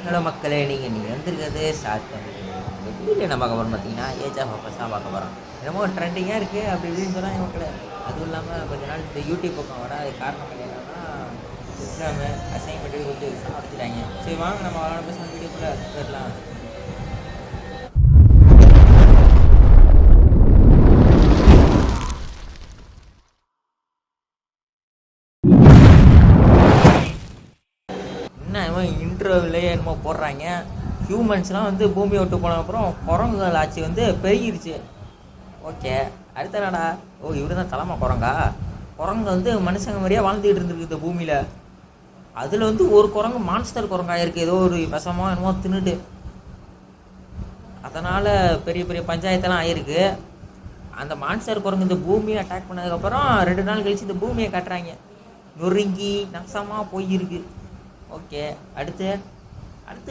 Hello மக்களே, நீங்கள் வந்திருக்கிறது ஷார்ட் பண்ணுறது இந்த வீடியோ என்ன பார்க்க போகிறோம் பார்த்தீங்கன்னா, ஏஜ் ஆஃப் அஃபர்ஸ் தான் பார்க்க போகிறோம். என்னமோ ட்ரெண்டிங்காக இருக்குது அப்படி இப்படின்னு சொன்னால் மக்களே. அதுவும் இல்லாமல் கொஞ்ச நாள் இந்த யூடியூப் பக்கம் வர அது காரணம் என்னன்னா, எக்ஸாமு அசைன்மெண்ட்டு கொஞ்சம் சாப்பிடுச்சிட்டாங்க. சரி வாங்க நம்ம வளர பேச வீடியோக்குள்ளே போயிடலாம். என்ன இன்டர்வியூலேயே என்னமோ போடுறாங்க, ஹியூமன்ஸ்லாம் வந்து பூமியை விட்டு போன அப்புறம் குரங்குகள் ஆட்சி வந்து பெருகிருச்சு. ஓகே, அடுத்த நாடா இவர் தான் தலைமை குரங்கா. குரங்கு வந்து மனுஷங்க மாதிரியாக வாழ்ந்துக்கிட்டு இருந்துருக்கு இந்த பூமியில். அதில் வந்து ஒரு குரங்கு மான்ஸ்டர் குரங்கா இருக்குது, ஏதோ ஒரு விஷமாக என்னமோ தின்னுட்டு. அதனால் பெரிய பெரிய பஞ்சாயத்தெல்லாம் ஆகிருக்கு. அந்த மான்ஸ்டர் குரங்கு இந்த பூமியை அட்டாக் பண்ணதுக்கப்புறம் 2 நாள் கழித்து இந்த பூமியை காட்டுறாங்க, நொறுங்கி நசமாக போயிருக்கு. ஓகே, அடுத்து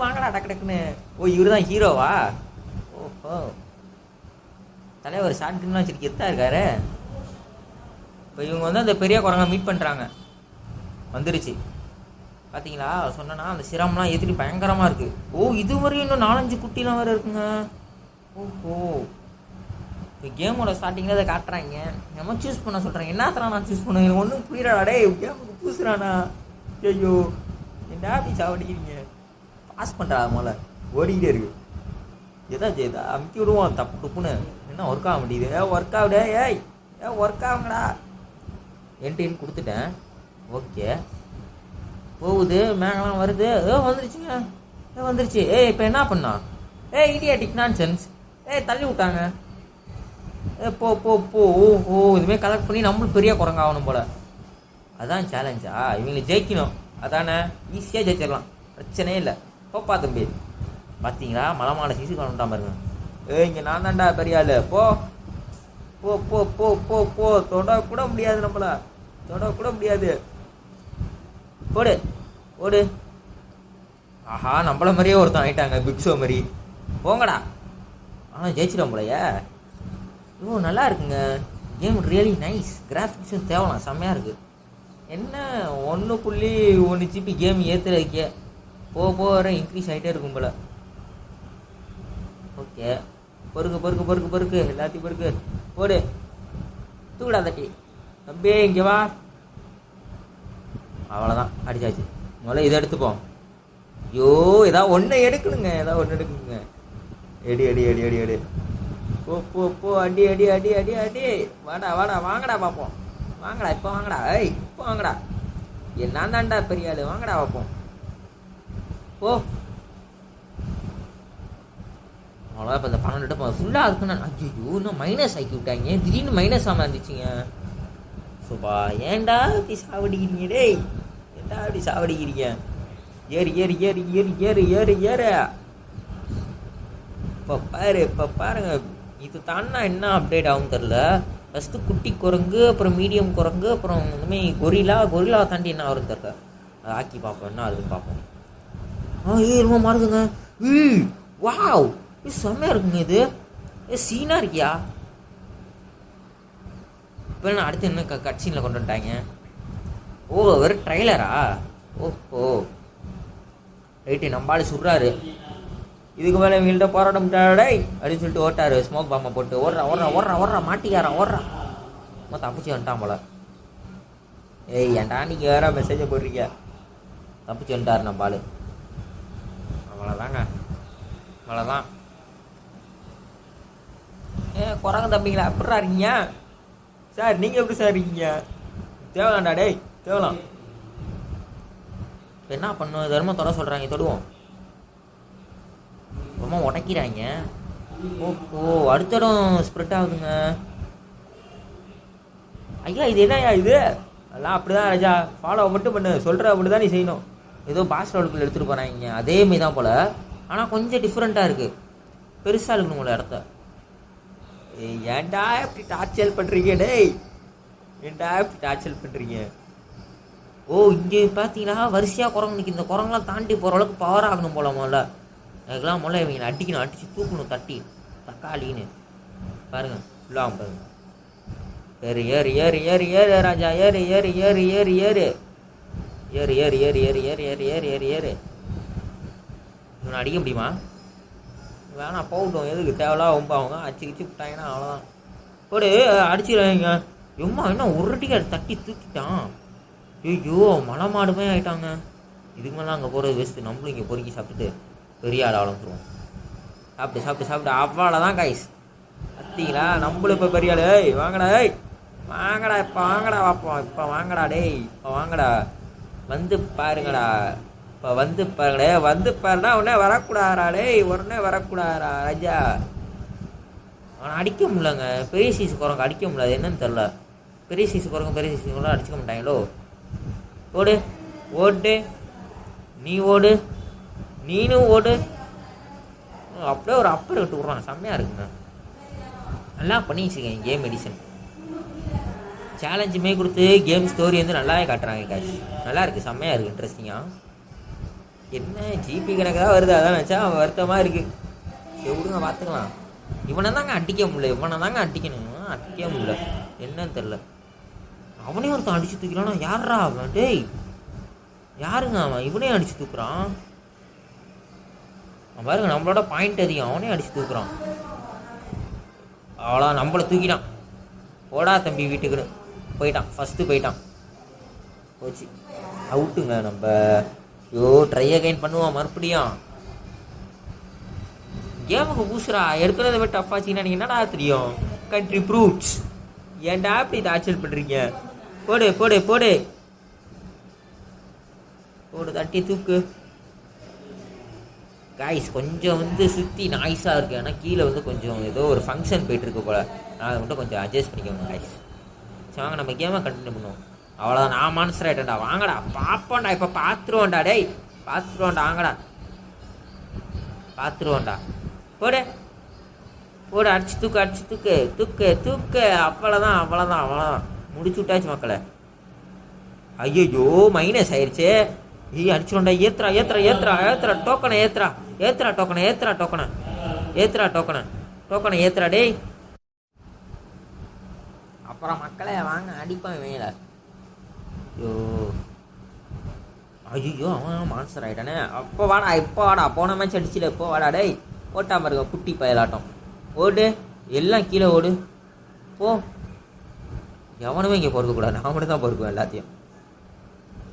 வாங்கடா டக்கு டக்குன்னு. இவர் தான் ஹீரோவா? ஓஹோ, தலைவர் ஷார்ட் கன்லாம் வச்சுருக்கு, எத்தா இருக்காரு. இப்போ இவங்க வந்து அந்த பெரிய குரங்கை மீட் பண்ணுறாங்க. வந்துருச்சு பார்த்தீங்களா, சொன்னேன்னா அந்த சிரம்லாம் எதிரி பயங்கரமாக இருக்குது. இது வரையும் இன்னும் 4-5 குட்டிலாம் வேறு இருக்குங்க. ஓஹோ, இப்போ கேமோட ஸ்டார்டிங்கில் அதை காட்டுறாங்க, நம்ம சூஸ் பண்ண சொல்கிறாங்க. என்னத்தரா நான் சூஸ் பண்ணுவேன், எனக்கு ஒன்றும் புரியலடா. டே கேமுக்கு பூசுறானா? ஐயோ, என்ன அப்படி சாவடிக்கிறீங்க? பாஸ் பண்ணுறா முதல்ல, ஓடிக்கிட்டே இருக்கு. எதா அமுக்கி விடுவோம் தப்பு துப்புன்னு. என்ன ஒர்க் ஆக முடியுது? ஒர்க் ஆகுடே. ஒர்க் ஆகுங்கடா. என்ட்ரின்னு கொடுத்துட்டேன். ஓகே, போகுது, மேங்கலாம் வருது. வந்துருச்சுங்க, வந்துருச்சு. இப்போ என்ன பண்ணா? Idiotic nonsense. தள்ளி விட்டாங்க. போ போ போ. இதுமாதிரி கலெக்ட் பண்ணி நம்மளும் பெரிய குரங்காகணும் போல். அதான் சேலஞ்சா? இவங்களை ஜெயிக்கணும், அதானே? ஈஸியாக ஜெயிச்சிடலாம், பிரச்சனையே இல்லை. போப்பா தம்பி. பார்த்தீங்களா, மலை சீசு கொண்டுட்டான் பாருங்க. இங்கே நான் தான்டா பெரிய ஆள். போ போ போ போ போ போ. தொட கூட முடியாது, நம்மள தொட கூட முடியாது. போடு ஓடு. ஆஹா, நம்மள மாதிரியே ஒருத்தன் ஆகிட்டாங்க, பிக் ஷோ மாதிரி. போங்கடா. ஆனால் ஜெயிச்சிடும் போலையே. நல்லா இருக்குங்க கேம், ரியலி நைஸ். கிராஃபிக்ஸும் தேவலாம், செம்மையாக இருக்குது. என்ன 1.1 GB கேம் ஏற்றுறதுக்கே போகிற இன்க்ரீஸ் ஆகிட்டே இருக்கும் போல். ஓகே, பொறுக்கு எல்லாத்தையும் பொறுக்கு. போடு, தூடா தட்டி தம்பி, இங்கே வா. அவ்வளோதான், அடிச்சாச்சு. முதல்ல இதை எடுத்துப்போம். ஐயோ, ஏதாவது ஒன்று எடுக்கணுங்க, எடி. போ அடி. வாடா வாங்கடா பார்ப்போம். வாங்கடா இப்போ வாங்கடா. நான் தான்டா பெரிய ஆள், வாங்கடா பார்ப்போம். போ. அவ்வளோதான். இப்போ இந்த 12 ஃபுல்லாக இருக்குன்னு. ஐயோ, இன்னும் மைனஸ் ஆக்கி விட்டாங்க. திடீர்னு மைனஸ் ஆகாமல் இருந்துச்சுங்க. சோபா, ஏன்டா இப்படி சாவடிக்கிறீங்க? டேய், ஏன்டா இப்படி சாவடிக்கிறீங்க? ஏறு. இப்போ பாருங்க, இது தானா என்ன அப்டேட் ஆகும் தெரில. ஃபஸ்ட்டு குட்டி குரங்கு, அப்புறம் மீடியம் குரங்கு, அப்புறம் இந்தமாதிரி கொரிலா தாண்டி என்ன வரும் தெரில. அதை ஆக்கி பார்ப்போம், என்ன அதுன்னு பார்ப்போம். ரொம்ப மாறுதுங்க. வாவ், இது செம்மையாக இருக்குங்க. இது சீனாக இருக்கியா? இப்போ நான் அடுத்து என்ன கட் சீனில் கொண்டு வந்துட்டாங்க. வெறும் ட்ரைலரா? ஓஹோ, ரைட்டு. நம்பால் சுடுறாரு. இதுக்கு மேலே இவங்கள்ட்ட போராட முடியாடே அப்படின்னு சொல்லிட்டு ஓட்டாரு, ஸ்மோக் பாம்பை போட்டு. ஓடுறா மாட்டிக்காரன், ஓடுறா. தப்பிச்சு வந்துட்டான் போல. ஏன்டா நீங்கள் வேற மெசேஜை போடுறீங்க? தப்பிச்சு வந்துட்டார் நம்ம ஆளு. அவ்வளோதான். குரங்கு தம்பிங்களா, எப்படா இருக்கீங்க சார்? நீங்கள் எப்படி சார் இருக்கீங்க? தேவலாம்டா டேய், தேவலாம். என்ன பண்ணும், தர்மம் தொட சொல்கிறாங்க, தொடுவோம். ரொம்ப உடைக்கிறாங்க. அடுத்த இடம் ஸ்ப்ரெட் ஆகுதுங்க. ஐயா, இது என்னையா இது? அதெல்லாம் அப்படிதான் ராஜா, ஃபாலோ மட்டும் பண்ணு, சொல்கிற அப்படி தான் நீ செய்யணும். ஏதோ பாஸ் லெவலுக்குள்ள எடுத்துகிட்டு போகிறாங்க, அதேமாரி தான் போல். ஆனால் கொஞ்சம் டிஃப்ரெண்ட்டாக இருக்குது, பெருசாக இருக்கணும் உங்களை இடத்த. ஏன்டா இப்படி டார்ச்சல் பண்ணுறீங்க? டேய், ஏன்டா இப்படி டார்ச்சல் பண்ணுறீங்க? இங்கே பார்த்தீங்களா, வரிசையாக குரங்கு நிற்கி. இந்த குரங்கெலாம் தாண்டி போகிற அளவுக்கு பவர் ஆகணும் போல. அதுக்கெல்லாம் முதல்ல இவங்களை அடிக்கணும், அடித்து தூக்கணும், தட்டி தக்காளின்னு. பாருங்கள், ஃபுல்லாக பாருங்கள். ஏறு ராஜா, ஏறு. இவனை அடிக்க முடியுமா? வேணாம் போகட்டும், எதுக்கு தேவையில்லாம் ரொம்ப அவங்க அடிச்சு விட்டாங்கன்னா அவ்வளோதான். போடு அடிச்சுடுறாங்க. எம்மா என்ன ஒரு அடிக்க தட்டி தூக்கிட்டான். ஐயோ மலை ஆகிட்டாங்க. இதுக்கு மேலே அங்கே போகிறது வேஸ்ட்டு. நம்மளும் இங்கே பொறுக்கி சாப்பிட்டுட்டு பெரிய ஆள் வளர்ந்துருவோம். சாப்பிட்டு அவ்வளோதான் கைஸ். பார்த்தீங்களா நம்மளும் இப்போ பெரிய ஆள். வாங்கடா வாங்கடா இப்போ வாங்கடா பார்ப்போம். இப்போ வாங்கடா டேய், இப்போ வாங்கடா வந்து பாருங்கடா. இப்போ வந்து பாருங்கடே, வந்து பாருடா. உடனே வரக்கூடாதா டேய், உடனே வரக்கூடாதா ராஜா. அவனை அடிக்க முடியலங்க. பெரிய சீசு குரங்கு அடிக்க முடியாது, என்னன்னு தெரில. பெரிய சீசு குரங்கு அடிச்சுக்க மாட்டாங்களோ. ஓடு ஓடு, நீ ஓடு, நீனும் ஓடு. அப்படியே ஒரு அப்பர் விட்டு விட்றான். செம்மையாக இருக்குங்க. நல்லா பண்ணி வச்சுருக்கேன் கேம் எடிஷன். சேலஞ்சுமே கொடுத்து கேம் ஸ்டோரி வந்து நல்லாவே காட்டுறாங்க காஷ். நல்லா இருக்குது, செம்மையாக இருக்குது, இன்ட்ரெஸ்டிங்காக. என்ன ஜிபி கணக்கு தான் வருது, அதான் நினச்சா வருத்தமாக இருக்குது. சரி விடுங்க பார்த்துக்கலாம். இவனை தாங்க அடிக்க முடியல, அடிக்க முடியல, என்னன்னு தெரில. அவனே ஒருத்தன் அடிச்சு தூக்கிறானா? யாரா அவன்? டேய் யாருங்க அவன்? இவனே அடிச்சு தூக்குறான். அவன் பாருங்க, நம்மளோட பாயிண்ட் அதிகம். அவனே அடிச்சு தூக்குறான். அவ்வளோ நம்மளை தூக்கிட்டான். போடா தம்பி வீட்டுக்குன்னு போயிட்டான். ஃபஸ்ட்டு போயிட்டான். போச்சு, அவுட்டுங்க. நம்ம ட்ரை அகைன் பண்ணுவோம் மறுபடியும். கேமுக்கு பூசுறா எடுக்கிறத விட்டு டஃப் ஆச்சுன்னா நீங்கள் என்னடா தெரியும்? Country fruits. ஏன்டா இப்படி டார்ச்சர் பண்ணுறீங்க? போடு போடு போடு போடு, தட்டி தூக்கு. காய்ஸ் கொஞ்சம் வந்து சுற்றி நாய்ஸாக இருக்குது. ஆனால் கீழே வந்து கொஞ்சம் ஏதோ ஒரு ஃபங்க்ஷன் போயிட்டுருக்கு போல். நான் அதை மட்டும் கொஞ்சம் அட்ஜஸ்ட் பண்ணிக்கோங்க காய்ஸ். சரி வாங்க நம்ம கேமை கண்டினியூ பண்ணுவோம். அவ்வளோதான், நான் மான்ஸ்டர் ஆகிட்டேன்டா. வாங்கடா பார்ப்போம்டா. இப்போ பார்த்துருவோம்டா டேய், பார்த்துருவோம்டா. வாங்கடா பார்த்துருவோம்டா. போடு போடு, அடிச்சு தூக்கு. அவ்வளோதான் முடிச்சு விட்டாச்சு மக்களை. ஐயோ மைனஸ் ஆயிடுச்சு. அடிச்சிடும்டா. ஏத்துறா டோக்கனை ஏத்துறா டேய். அப்புறம் மக்களை வாங்க அடிப்பான் மேல. ஐயோ அவன் மான்ஸ்டர் ஆகிட்டானே. இப்போ வாடா போன மேட்ச் அடிச்சில. இப்போ வாடா டேய். ஓட்டா பாருங்க குட்டி பயலாட்டம். ஓடு, எல்லாம் கீழே ஓடு போ. எவனுமே இங்கே பொறுக்கக்கூடாது, நான் மட்டும் தான் பொறுக்குவேன் எல்லாத்தையும்.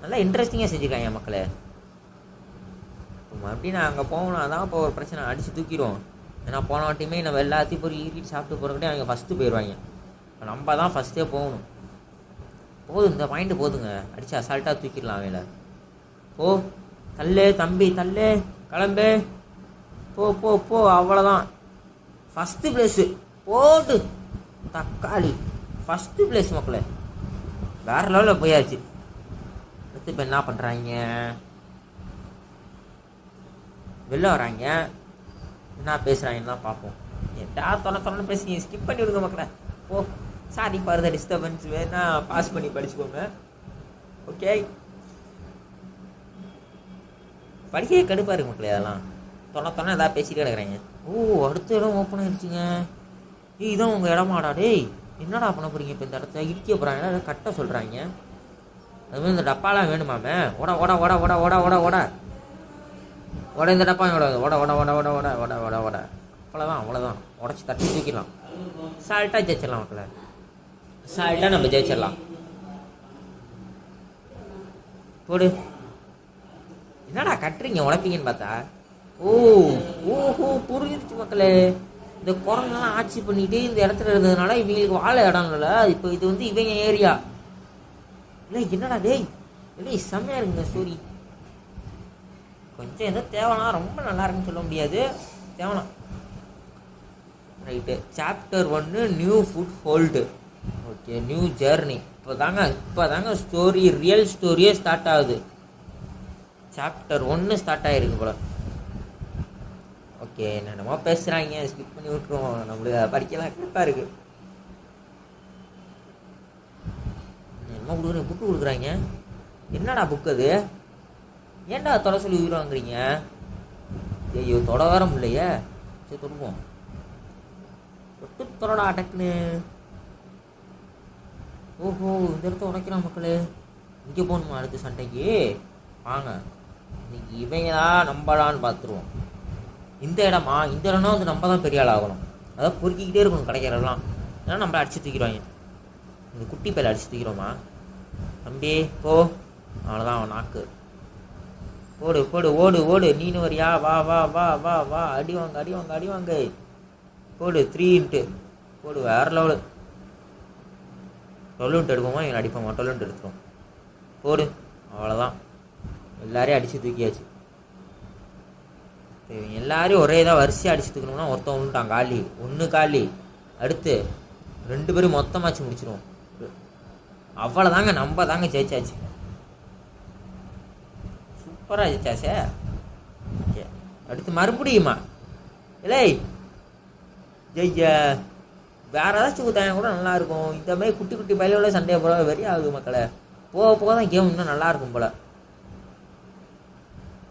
நல்லா இன்ட்ரெஸ்டிங்காக செஞ்சுருக்காங்க என் மக்களே. மறுபடியும் நான் அங்கே போகணும். அதான் இப்போ ஒரு பிரச்சனை, அடித்து தூக்கிடுவோம். ஏன்னா போன வாட்டியுமே நம்ம எல்லாத்தையும் போய் ஈரிட்டு சாப்பிட்டு போகிறக்கிட்டே அவங்க ஃபஸ்ட்டு போயிடுவாங்க. இப்போ நம்ம தான் ஃபஸ்ட்டே போகணும். போதும், இந்த பாயிண்ட்டு போதுங்க. அடித்து அசால்ட்டாக தூக்கிடலாம் அவங்கள. போ தள்ளு தம்பி, தள்ளு, கிளம்பு, போ. அவ்வளோதான், ஃபஸ்ட்டு ப்ளேஸு. போட்டு தக்காளி ஃபஸ்ட்டு ப்ளேஸ் மக்களே. வேறு லெவலில் போயாச்சு. அடுத்து இப்போ என்ன பண்ணுறாங்க? வெளில வராங்க. என்ன பேசுகிறாங்கன்னு தான் பார்ப்போம். எதா தொலை பேசுங்க, ஸ்கிப் பண்ணி விடுங்க மக்களே. ஓ சாரி ஃபார் த டிஸ்டர்பன்ஸ். வேணா பாஸ் பண்ணி படிச்சுக்கோங்க. ஓகே, படிக்கவே கடுப்பாக இருக்கு மக்களே. அதெல்லாம் தொலை எதாவது பேசிகிட்டே கிடக்குறாங்க. ஓ அடுத்த இடம் ஓப்பன் ஆகிடுச்சிங்க. இதான் உங்கள் இடமாடா டேய். என்னடா பண்ண போகிறீங்க இப்போ? இந்த இடத்த இடிக்க போகிறாங்க, கட்ட சொல்கிறாங்க. அதுமாதிரி இந்த டப்பாலாம் வேணுமாமே. ஓட இந்த டப்பா ஓட. அவ்வளோதான் உடச்சி தட்டி தூக்கிடலாம். சால்ட்டாக ஜெயிச்சிடலாம் மக்களை. சால்ட்டாக நம்ம ஜெயிச்சிடலாம். போடு. என்னடா கட்டுறீங்க, உடப்பீங்கன்னு பார்த்தா. ஓஹோ புரிஞ்சிருச்சு மக்களே. இந்த குரங்கெல்லாம் ஆட்சி பண்ணிட்டு இந்த இடத்துல இருந்ததுனால இவங்களுக்கு வாழ இடம் இல்லை. இப்போ இது வந்து இவங்க ஏரியா இல்லை. என்னடா டேய், இல்லை செம்மையாக இருக்குங்க ஸ்டோரி. கொஞ்சம் ஏதோ தேவலாம், ரொம்ப நல்லா இருக்குன்னு சொல்ல முடியாது, தேவலாம். Right, chapter 1 new foothold. Okay, new journey. இப்போ தாங்க ஸ்டோரி, ரியல் ஸ்டோரியே ஸ்டார்ட் ஆகுது. சாப்டர் 1 ஸ்டார்ட் ஆகிருக்கு போல. ஓகே, என்னென்னமோ பேசுகிறாங்க, ஸ்கிப் பண்ணி விட்டுருவோம். நம்மளுக்கு படிக்கலாம் கரெக்டாக இருக்குது. என்னமோ புக்கு கொடுக்குறாங்க. என்னடா புக்கு அது? ஏன்டா தொட சொல்லி உயிர் வாங்குறீங்க? ஐயோ தொட வர முடியலையே. சரி தொடுவோம். தொட்டு தொடடா டக்குன்னு. ஓஹோ இந்த இடத்த உடைக்கிறான் மக்களே. இங்கே போகணுமா அடுத்த சண்டைக்கு? வாங்க இன்னைக்கு இவங்களா நம்பலான்னு பார்த்துருவோம். இந்த இடமா, இந்த இடம்னா வந்து நம்ம தான் பெரிய ஆள் ஆகணும். அதாவது பொறுக்கிக்கிட்டே இருக்கணும் கிடைக்கிறதெல்லாம். ஏன்னா நம்மளை அடிச்சு தூக்கிடுவாங்க. இந்த குட்டி பையில அடிச்சு தூக்கிடுவோமா தம்பி? போ. அவ்வளோதான் அவன் நாக்கு. போடு போடு, ஓடு ஓடு, நீனு வரியா? வா வா வா வா வா, அடி வாங்க அடி வாங்க அடி வாங்க. போடு 3 போடு, வேற லெவலு. 12 எடுப்போமா, இவன் அடிப்போமா? 12 எடுத்துரும். போடு. அவ்வளோதான், எல்லாரையும் அடித்து தூக்கியாச்சு. இவங்க எல்லாரையும் ஒரே இதாக வரிசையாக அடிச்சு தூக்கணும்னா ஒருத்தன் ஒன்றுட்டான் காலி, ஒன்று காலி. அடுத்து 2 பேரும் மொத்தமாச்சு முடிச்சிடுவோம். அவ்வளோதாங்க, நம்ம தாங்க ஜெயிச்சாச்சு. சூப்பராக ஜெயிச்சாச்சே. ஓகே, அடுத்து மறுபடியுமா? இல்லை ஜெய்ய வேற ஏதாச்சும் ஊத்தாங்க கூட நல்லாயிருக்கும். இந்த மாதிரி குட்டி குட்டி பயிலோட சண்டையை போல வெறி ஆகுது மக்களே. போக போக தான் கேம் இன்னும் நல்லாயிருக்கும் போல்.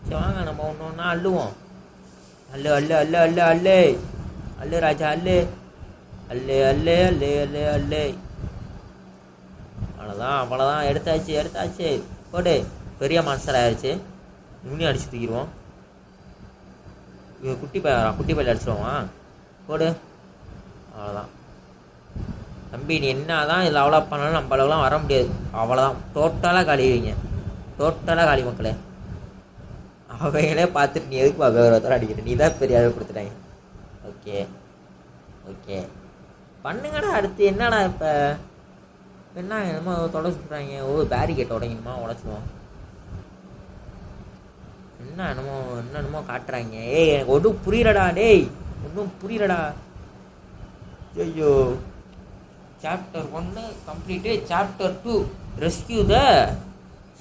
சரி வாங்க, நம்ம ஒன்று ஒன்றா அள்ளுவோம். அல்லு அல்லு அல்லு அல்லு அல்லு அல்லு ராஜா அல்லு அல்லு அல்லு அல்லு அல்லு அல்லு. அவ்வளோதான் அவ்வளோதான், எடுத்தாச்சு எடுத்தாச்சு. போடு, பெரிய மான்ஸ்டர் ஆயிடுச்சு. இவனையும் அடிச்சு தூக்கிடுவோம். இவன் குட்டி பையன் வரான், குட்டி பையில அடிச்சிடுவான். போடு. அவ்வளோதான் தம்பி, நீ என்ன தான் இதில் அவ்வளோ பண்ணாலும் நம்ம அளவுலாம் வர முடியாது. அவ்வளோதான், டோட்டலாக காலிடுவீங்க, டோட்டலாக காலி மக்களே. அவங்களே பார்த்துட்டு நீ எதுக்கு கௌரவத்தோட அடிக்கிற? நீ தான் பெரிய அளவு கொடுத்துட்டாங்க. ஓகே ஓகே, பண்ணுங்கடா. அடுத்து என்னடா இப்போ? என்ன என்னமோ தொட சொல்கிறாங்க. ஓ, பேரிகேட் உடைக்கணுமா? உடச்சிடுவோம். என்னென்னமோ காட்டுறாங்க. ஏய், எனக்கு ஒன்றும் புரியலடா. டேய், ஒன்றும் புரியலடா. ஐயோ, சாப்டர் 1 கம்ப்ளீட்டு. சாப்டர் 2 ரெஸ்கியூ த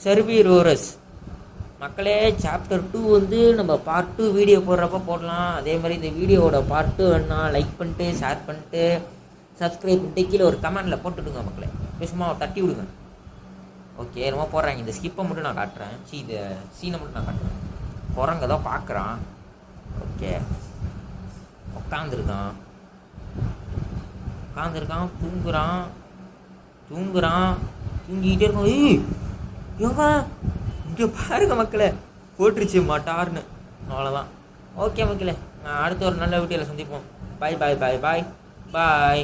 சர்வீரோரஸ். மக்களே, சாப்டர் 2 வந்து நம்ம பார்ட் 2 வீடியோ போடுறப்ப போடலாம். அதே மாதிரி இந்த வீடியோவோட பார்ட் 2 வேணா லைக் பண்ணிட்டு, ஷேர் பண்ணிட்டு, சப்ஸ்கிரைப் பண்ணிட்டு, கீழே ஒரு கமெண்டில் போட்டுவிடுங்க மக்களே. சும்மா தட்டி விடுங்க. ஓகே, என்னமோ போடுறாங்க. இந்த ஸ்கிப்பை மட்டும் நான் காட்டுறேன். இந்த சீனை மட்டும் நான் காட்டுறேன். குரங்க தான் பார்க்குறான். ஓகே, உட்காந்துருக்கான், தூங்குறான், தூங்கிக்கிட்டே இருக்கும். ஏய் யோகா, இங்கே பாருங்க மக்களே, போட்டுருச்சு மாட்டார்னு. அவ்வளோதான். ஓகே மக்களே, நான் அடுத்த ஒரு நல்ல வீடியோவில் சந்திப்போம். பாய் பாய் பாய் பாய் பாய்.